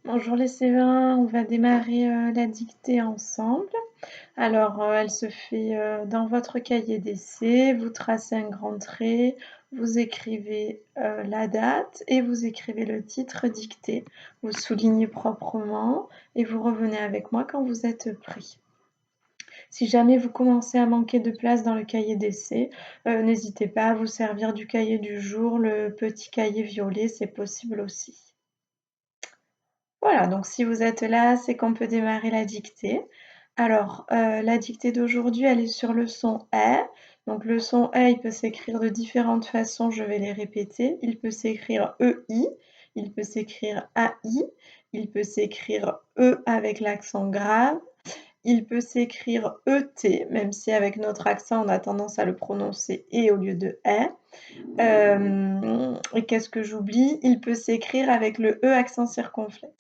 Bonjour les Séverins, on va démarrer la dictée ensemble. Alors, elle se fait dans votre cahier d'essai, vous tracez un grand trait, vous écrivez la date et vous écrivez le titre dicté. Vous soulignez proprement et vous revenez avec moi quand vous êtes prêt. Si jamais vous commencez à manquer de place dans le cahier d'essai, n'hésitez pas à vous servir du cahier du jour, le petit cahier violet, c'est possible aussi. Voilà, donc si vous êtes là, c'est qu'on peut démarrer la dictée. Alors, la dictée d'aujourd'hui, elle est sur le son «ait». Donc le son «ait», il peut s'écrire de différentes façons, je vais les répéter. Il peut s'écrire «ei», il peut s'écrire «ai», il peut s'écrire «e» avec l'accent grave, il peut s'écrire «et», même si avec notre accent, on a tendance à le prononcer «et» au lieu de «ait». Et qu'est-ce que j'oublie? Il peut s'écrire avec le «e» accent circonflexe.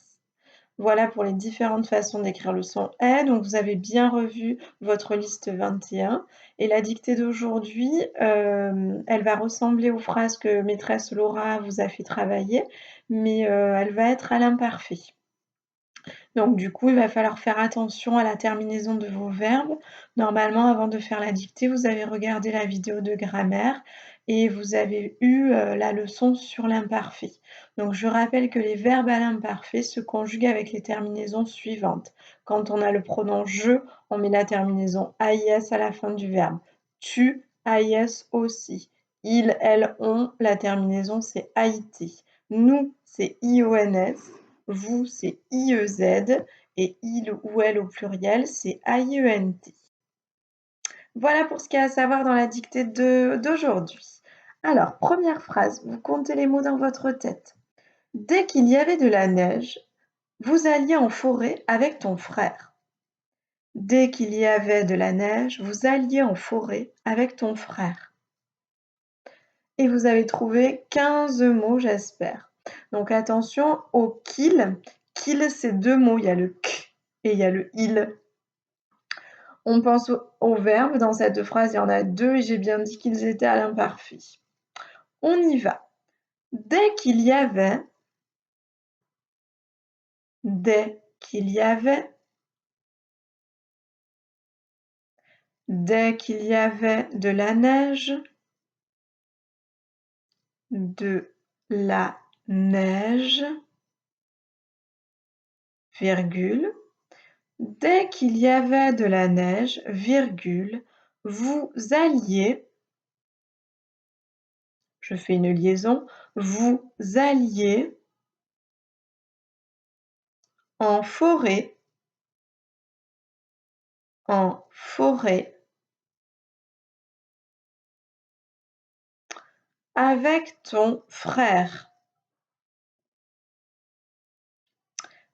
Voilà pour les différentes façons d'écrire le son «ait». Donc vous avez bien revu votre liste 21 et la dictée d'aujourd'hui, elle va ressembler aux phrases que maîtresse Laura vous a fait travailler, mais elle va être à l'imparfait. Donc du coup, il va falloir faire attention à la terminaison de vos verbes. Normalement, avant de faire la dictée, vous avez regardé la vidéo de grammaire et vous avez eu la leçon sur l'imparfait. Donc je rappelle que les verbes à l'imparfait se conjuguent avec les terminaisons suivantes. Quand on a le pronom je, on met la terminaison AIS à la fin du verbe. Tu, AIS aussi. Il, elle, on, la terminaison c'est AIT. Nous, c'est IONS. Vous, c'est IEZ et il ou elle au pluriel, c'est AIENT. Voilà pour ce qu'il y a à savoir dans la dictée d'aujourd'hui. Alors, première phrase, vous comptez les mots dans votre tête. Dès qu'il y avait de la neige, vous alliez en forêt avec ton frère. Dès qu'il y avait de la neige, vous alliez en forêt avec ton frère. Et vous avez trouvé 15 mots, j'espère. Donc attention au qu'il. Qu'il, c'est deux mots. Il y a le k et il y a le il. On pense au verbe. Dans cette phrase, il y en a deux et j'ai bien dit qu'ils étaient à l'imparfait. On y va. Dès qu'il y avait, dès qu'il y avait, dès qu'il y avait de la neige, de la neige, virgule. Dès qu'il y avait de la neige, virgule, vous alliez, je fais une liaison, vous alliez en forêt, en forêt, avec ton frère.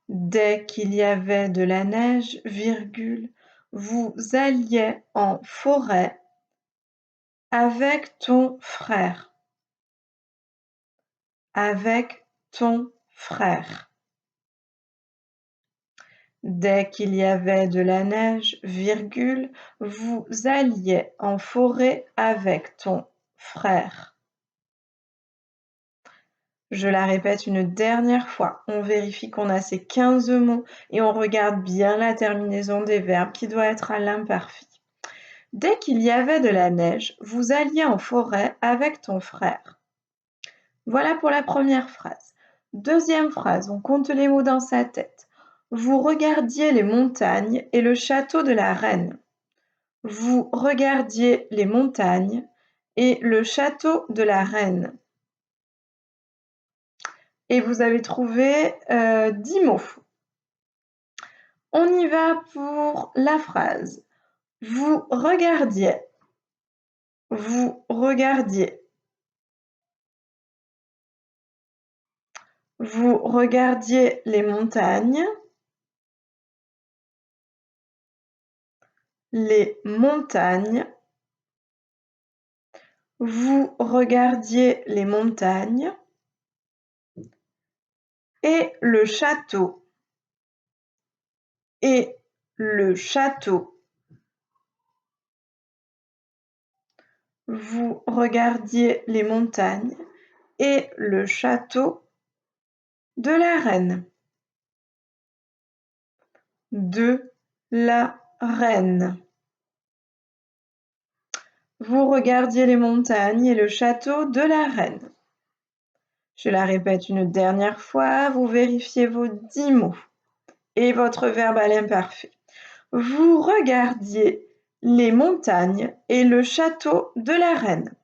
Dès qu'il y avait de la neige, virgule, vous alliez en forêt avec ton frère. Avec ton frère. Dès qu'il y avait de la neige, virgule, vous alliez en forêt avec ton frère. Je la répète une dernière fois. On vérifie qu'on a ces 15 mots et on regarde bien la terminaison des verbes qui doit être à l'imparfait. Dès qu'il y avait de la neige, vous alliez en forêt avec ton frère. Voilà pour la première phrase. Deuxième phrase, on compte les mots dans sa tête. Vous regardiez les montagnes et le château de la reine. Vous regardiez les montagnes et le château de la reine. Et vous avez trouvé 10 mots. On y va pour la phrase. Vous regardiez. Vous regardiez. Vous regardiez les montagnes. Les montagnes. Vous regardiez les montagnes. Et le château. Et le château. Vous regardiez les montagnes et le château de la reine. de la reine. Vous regardiez les montagnes et le château de la reine. Je la répète une dernière fois, vous vérifiez vos 10 mots et votre verbe à l'imparfait. Vous regardiez les montagnes et le château de la reine.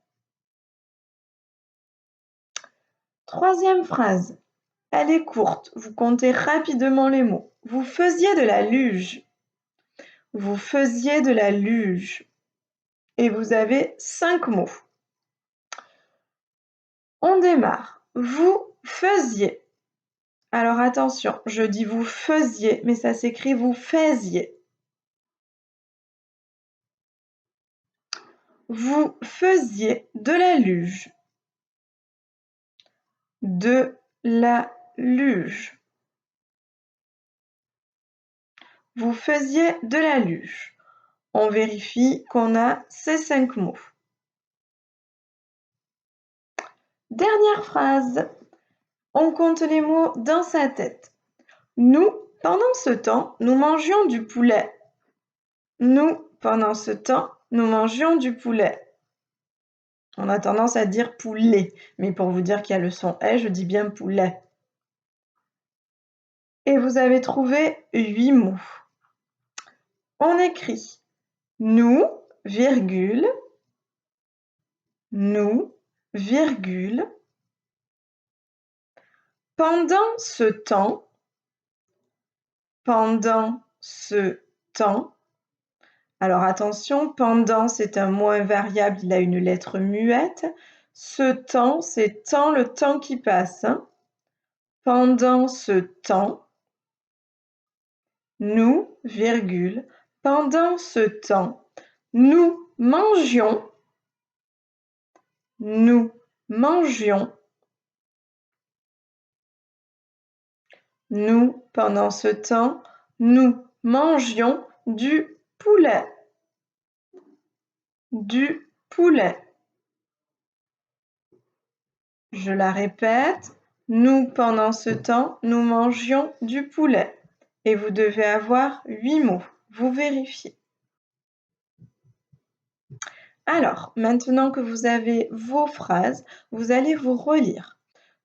Troisième phrase. Elle est courte, vous comptez rapidement les mots. Vous faisiez de la luge. Vous faisiez de la luge. Et vous avez 5 mots. On démarre. Vous faisiez. Alors attention, je dis vous faisiez, mais ça s'écrit vous faisiez. Vous faisiez de la luge. De la luge. Vous faisiez de la luge. On vérifie qu'on a ces 5 mots. Dernière phrase. On compte les mots dans sa tête. Nous, pendant ce temps, nous mangions du poulet. Nous, pendant ce temps, nous mangions du poulet. On a tendance à dire poulet, mais pour vous dire qu'il y a le son « est », je dis bien poulet. Et vous avez trouvé 8 mots. On écrit nous, virgule, nous, virgule, pendant ce temps, pendant ce temps. Alors attention, pendant c'est un mot invariable, il a une lettre muette. Ce temps, c'est temps, le temps qui passe. Pendant ce temps, nous, virgule, pendant ce temps, nous mangions, nous mangions, nous, pendant ce temps, nous mangions du poulet, du poulet. Je la répète, nous, pendant ce temps, nous mangions du poulet. Et vous devez avoir 8 mots. Vous vérifiez. Alors, maintenant que vous avez vos phrases, vous allez vous relire.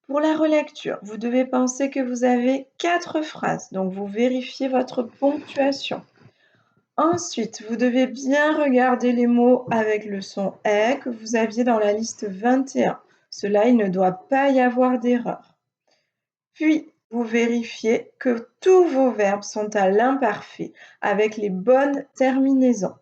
Pour la relecture, vous devez penser que vous avez 4 phrases, donc vous vérifiez votre ponctuation. Ensuite, vous devez bien regarder les mots avec le son « est » que vous aviez dans la liste 21. Cela, il ne doit pas y avoir d'erreur. Puis, vous vérifiez que tous vos verbes sont à l'imparfait avec les bonnes terminaisons.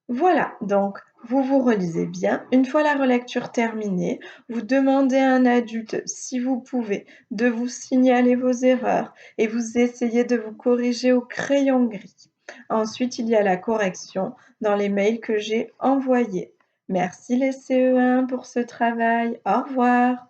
Voilà, donc vous vous relisez bien. Une fois la relecture terminée, vous demandez à un adulte, si vous pouvez, de vous signaler vos erreurs et vous essayez de vous corriger au crayon gris. Ensuite, il y a la correction dans les mails que j'ai envoyés. Merci les CE1 pour ce travail. Au revoir.